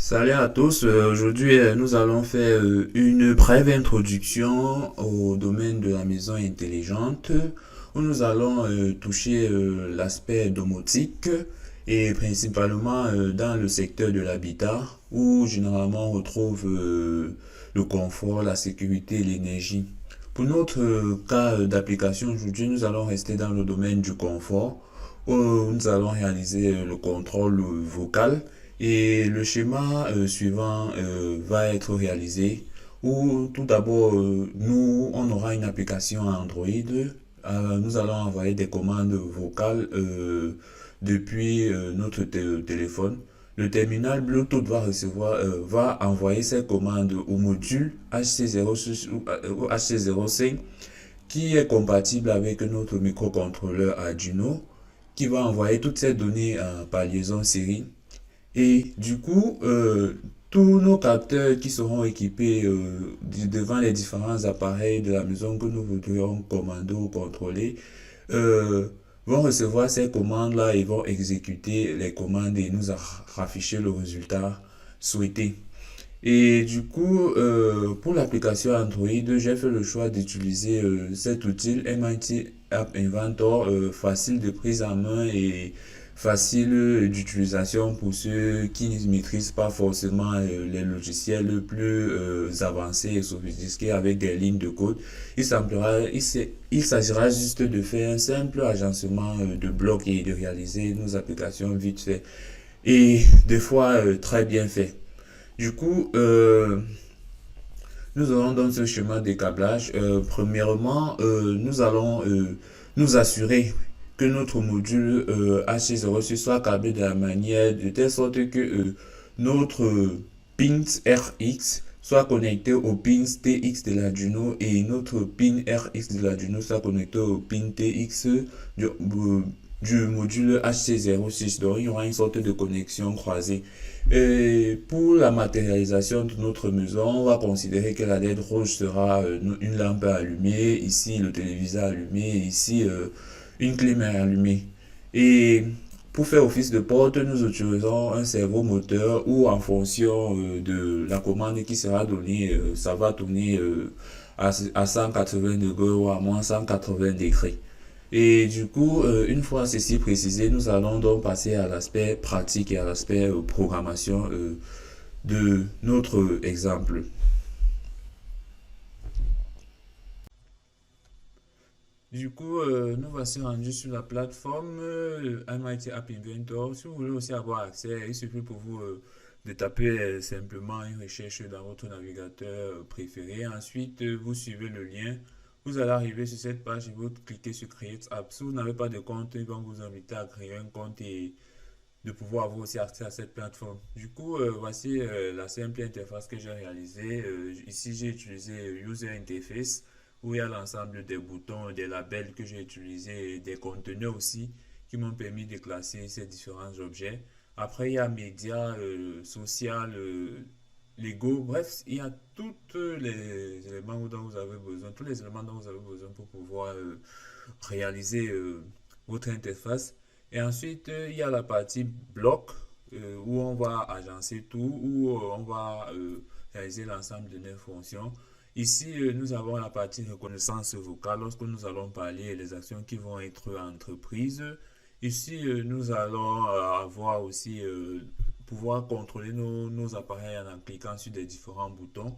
Salut à tous. Aujourd'hui, nous allons faire une brève introduction au domaine de la maison intelligente où nous allons toucher l'aspect domotique et principalement dans le secteur de l'habitat où généralement on retrouve le confort, la sécurité et l'énergie. Pour notre cas d'application aujourd'hui, nous allons rester dans le domaine du confort où nous allons réaliser le contrôle vocal et le schéma suivant va être réalisé où tout d'abord nous on aura une application Android. Nous allons envoyer des commandes vocales depuis notre téléphone. Le terminal Bluetooth va envoyer ces commandes au module HC06 ou HC05 qui est compatible avec notre microcontrôleur Arduino qui va envoyer toutes ces données par liaison série. Et du coup, tous nos capteurs qui seront équipés devant les différents appareils de la maison que nous voudrions commander ou contrôler euh, vont recevoir ces commandes-là et vont exécuter les commandes et nous afficher le résultat souhaité. Et du coup, pour l'application Android, j'ai fait le choix d'utiliser cet outil MIT App Inventor, facile de prise en main et facile d'utilisation pour ceux qui ne maîtrisent pas forcément les logiciels les plus avancés et sophistiqués avec des lignes de code. Il s'agira juste de faire un simple agencement de blocs et de réaliser nos applications vite fait et des fois très bien fait. Du coup, nous allons dans ce schéma de câblage. Premièrement, nous allons nous assurer que notre module HC06 soit câblé de la manière de telle sorte que notre pins RX soit connecté au pins TX de l'Arduino et notre pin RX de l'Arduino soit connecté au pin TX du module HC06. Donc, il y aura une sorte de connexion croisée. Et pour la matérialisation de notre maison, on va considérer que la LED rouge sera une lampe allumée, ici le téléviseur allumé, ici une clim est allumée. Et pour faire office de porte, nous utilisons un servo moteur où en fonction de la commande qui sera donnée, ça va tourner à 180 degrés ou à moins 180 degrés. Et du coup, une fois ceci précisé, nous allons donc passer à l'aspect pratique et à l'aspect programmation de notre exemple. Du coup, nous voici rendus sur la plateforme MIT App Inventor. Si vous voulez aussi avoir accès, il suffit pour vous de taper simplement une recherche dans votre navigateur préféré. Ensuite, vous suivez le lien. Vous allez arriver sur cette page et vous cliquez sur Create App. Si vous n'avez pas de compte, ils vont vous inviter à créer un compte et de pouvoir avoir aussi accès à cette plateforme. Du coup, voici la simple interface que j'ai réalisée. Ici, j'ai utilisé User Interface où il y a l'ensemble des boutons, des labels que j'ai utilisés, et des conteneurs aussi qui m'ont permis de classer ces différents objets. Après, il y a médias, social, Lego, bref, il y a tous les éléments dont vous avez besoin, tous les éléments dont vous avez besoin pour pouvoir réaliser votre interface. Et ensuite, il y a la partie bloc où on va agencer tout, où on va réaliser l'ensemble de nos fonctions. Ici, nous avons la partie reconnaissance vocale lorsque nous allons parler des actions qui vont être entreprises. Ici, nous allons avoir aussi pouvoir contrôler nos appareils en cliquant sur des différents boutons.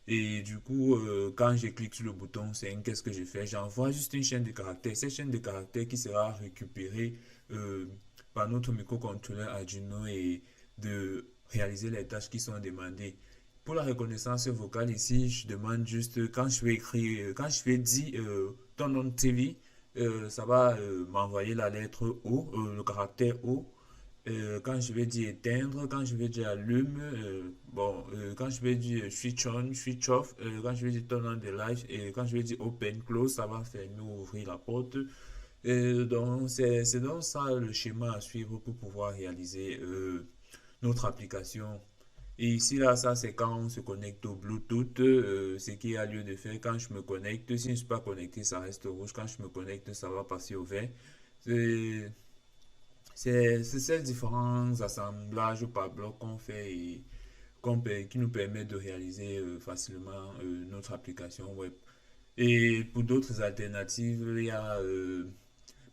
Et du coup, quand je clique sur le bouton 5, qu'est-ce que je fais? J'envoie juste une chaîne de caractères. Cette chaîne de caractères qui sera récupérée euh, par notre microcontrôleur Arduino et de réaliser les tâches qui sont demandées. Pour la reconnaissance vocale, ici, je demande juste, quand je vais écrire, quand je vais dire ton nom de TV, ça va m'envoyer la lettre O, le caractère O. Quand je vais dire éteindre, quand je vais dire allume, quand je vais dire switch on, switch off, quand je vais dire turn on the light et quand je vais dire open, close, ça va faire nous ouvrir la porte. Donc, c'est donc ça le schéma à suivre pour pouvoir réaliser notre application. Et ici, là, ça, c'est quand on se connecte au Bluetooth, ce qui a lieu de faire. Quand je me connecte, si je ne suis pas connecté, ça reste rouge. Quand je me connecte, ça va passer au vert. C'est c'est ces différents assemblages par bloc qu'on fait et qui nous permet de réaliser facilement notre application web. Et pour d'autres alternatives, il y a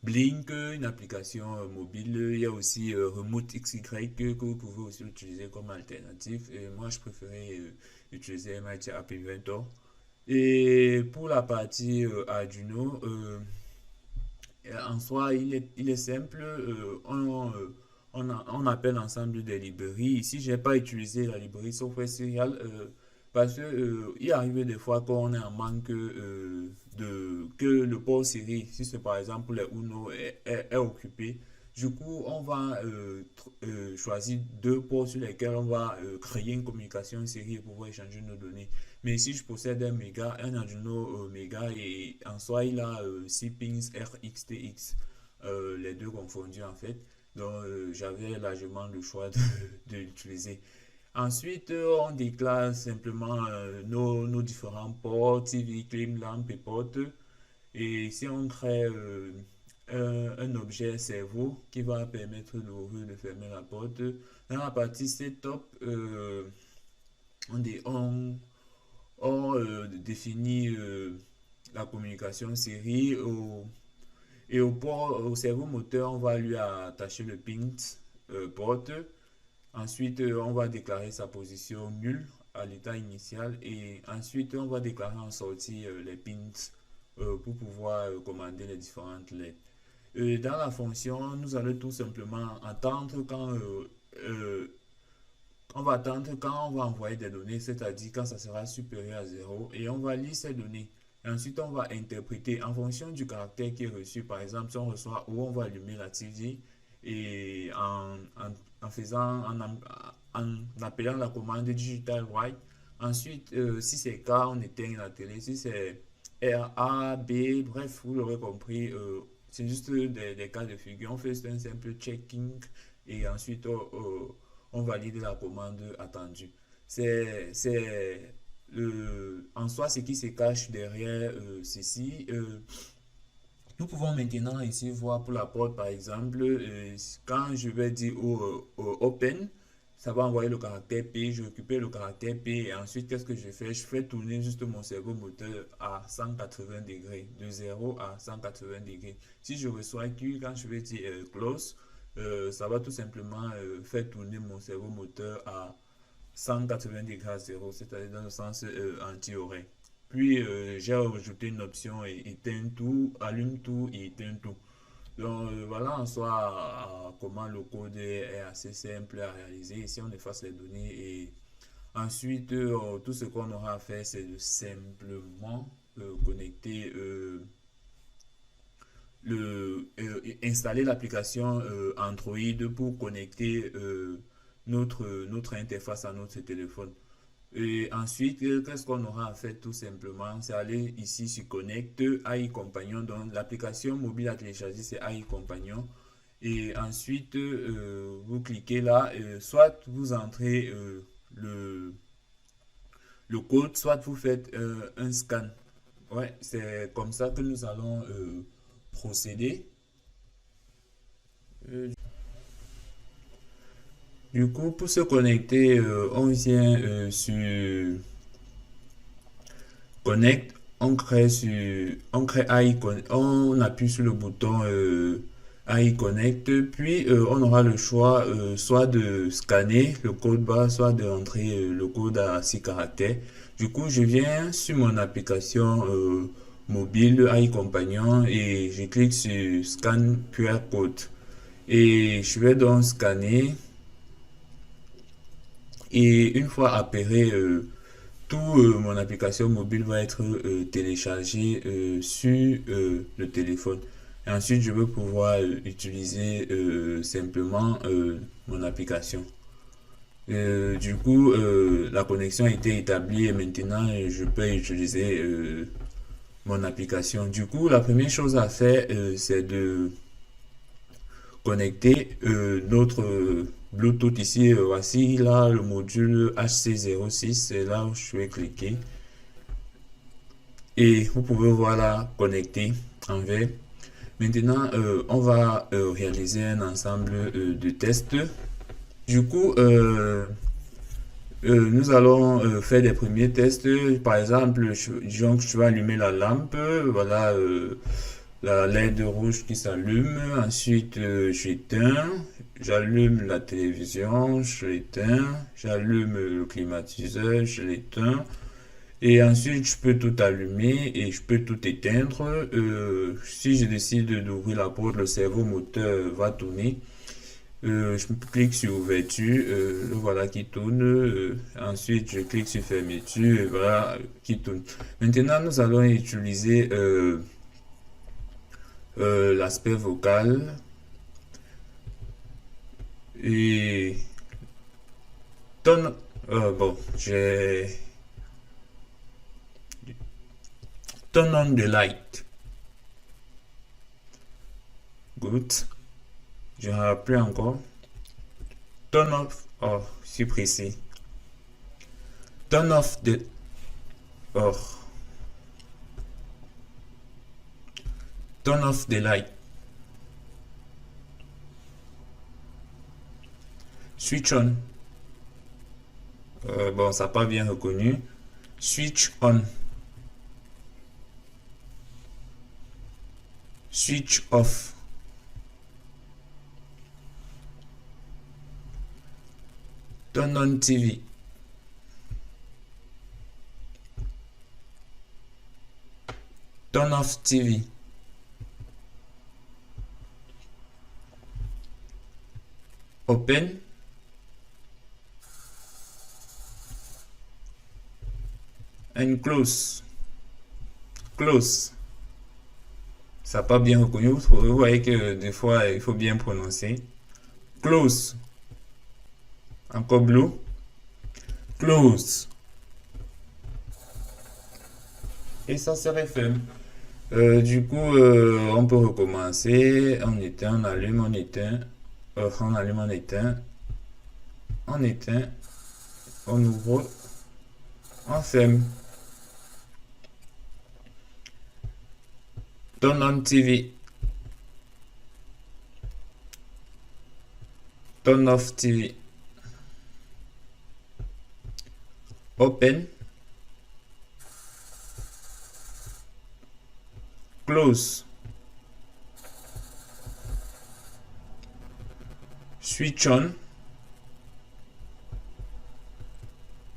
Blink, une application mobile. Il y a aussi Remote XY que vous pouvez aussi utiliser comme alternative. Et moi, je préférais utiliser MIT App Inventor. Et pour la partie Arduino, en soi, il est simple. On appelle ensemble des librairies. Ici, je n'ai pas utilisé la librairie Software Serial parce que il arrive des fois qu'on est en manque que le port série, si c'est par exemple les Uno est occupé. Du coup, on va choisir deux ports sur lesquels on va créer une communication série et pouvoir échanger nos données. Mais si je possède un Arduino Mega et en soi il a 6 pins RxTX, les deux confondus en fait. Donc j'avais largement le choix de l'utiliser. Ensuite, on déclare simplement nos différents ports, TV, clim, lampe et porte. Et ici, on crée un objet cerveau qui va permettre d'ouvrir et de fermer la porte. Dans la partie setup, on définit la communication série et au cerveau moteur, on va lui attacher le pin porte. Ensuite, on va déclarer sa position nulle à l'état initial et ensuite, on va déclarer en sortie les pins pour pouvoir commander les différentes lettres. Dans la fonction, nous allons tout simplement attendre on va attendre quand on va envoyer des données, c'est-à-dire quand ça sera supérieur à 0 et on va lire ces données. Et ensuite, on va interpréter en fonction du caractère qui est reçu. Par exemple, si on reçoit ou on va allumer la TV et en appelant la commande digital write. Ensuite, si c'est K, on éteint la télé. Si c'est R, A, B, bref, vous l'aurez compris, c'est juste des cas de figure. On fait un simple checking et ensuite on valide la commande attendue. En soi ce qui se cache derrière ceci. Nous pouvons maintenant ici voir pour la porte par exemple, quand je vais dire open, ça va envoyer le caractère P, je récupère le caractère P et ensuite qu'est-ce que je fais? Je fais tourner juste mon cerveau moteur à 180 degrés, de 0 à 180 degrés. Si je reçois Q, quand je vais dire close, ça va tout simplement faire tourner mon cerveau moteur à 180 degrés à 0, c'est-à-dire dans le sens anti-oreille. Puis j'ai ajouté une option éteint tout, allume tout et éteint tout. Donc voilà en soi comment le code est assez simple à réaliser. Ici on efface les données et ensuite tout ce qu'on aura à faire c'est de simplement connecter installer l'application Android pour connecter notre interface à notre téléphone. Et ensuite, qu'est-ce qu'on aura à faire tout simplement? C'est aller ici sur Connect, AI Compagnon. Donc, l'application mobile à télécharger, c'est AI Compagnon. Et ensuite, vous cliquez là, soit vous entrez le code, soit vous faites un scan. Ouais, c'est comme ça que nous allons procéder. Du coup, pour se connecter, on vient sur Connect, on crée on appuie sur le bouton AI Connect, puis on aura le choix soit de scanner le code barre, soit de entrer le code à 6 caractères. Du coup, je viens sur mon application mobile AI Compagnon et je clique sur Scan QR Code. Et je vais donc scanner. Et une fois appairé, tout mon application mobile va être téléchargé sur le téléphone. Et ensuite, je vais pouvoir utiliser simplement mon application. Du coup, la connexion a été établie et maintenant, je peux utiliser mon application. Du coup, la première chose à faire, c'est de connecter notre Bluetooth ici. Voici là le module HC06, c'est là où je vais cliquer et vous pouvez voir là connecté en vert. Maintenant on va réaliser un ensemble de tests. Du coup Nous allons faire des premiers tests. Par exemple, disons que tu vas allumer la lampe. Voilà la LED rouge qui s'allume. Ensuite, j'éteins. J'allume la télévision, je l'éteins. J'allume le climatiseur, je l'éteins. Et ensuite, je peux tout allumer et je peux tout éteindre. Si je décide d'ouvrir la porte, le cerveau moteur va tourner. Je clique sur ouverture, le voilà qui tourne. Ensuite, je clique sur fermeture, et voilà qui tourne. Maintenant, nous allons utiliser l'aspect vocal et ton. Bon, j'ai turn on the light. Good. Je rappelle encore. Turn off. Oh, je suis précis. Turn off the. Oh. Turn off the light. Switch on. Bon, ça n'a pas bien reconnu. Switch on. Switch off. Turn on TV. Turn off TV. Open. And close. Close. Ça n'a pas bien reconnu. Vous voyez que des fois, il faut bien prononcer. Close. Encore blue. Close. Et ça serait fait. Du coup, on peut recommencer. On éteint, on allume, on éteint. On allume, on éteint. On éteint. On ouvre. On ferme. Turn on TV. Turn off TV. Open. Close. Switch on.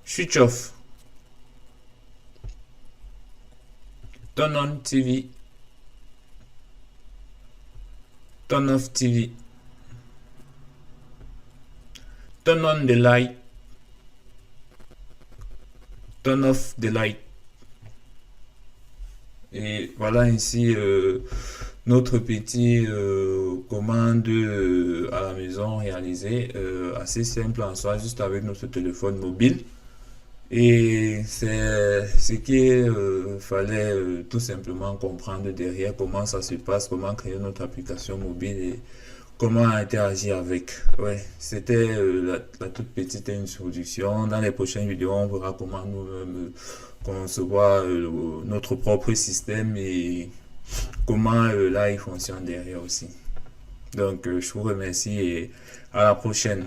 Switch off. Turn on TV. Turn off TV. Turn on the light. Turn off the light. Et voilà ainsi notre petit commande à la maison réalisée, assez simple en soi, juste avec notre téléphone mobile. Et c'est ce qu'il fallait tout simplement comprendre derrière comment ça se passe, comment créer notre application mobile et comment interagir avec. Ouais, c'était la toute petite introduction. Dans les prochaines vidéos, on verra comment nous-mêmes concevoir notre propre système et comment là il fonctionne derrière aussi. Donc, je vous remercie et à la prochaine.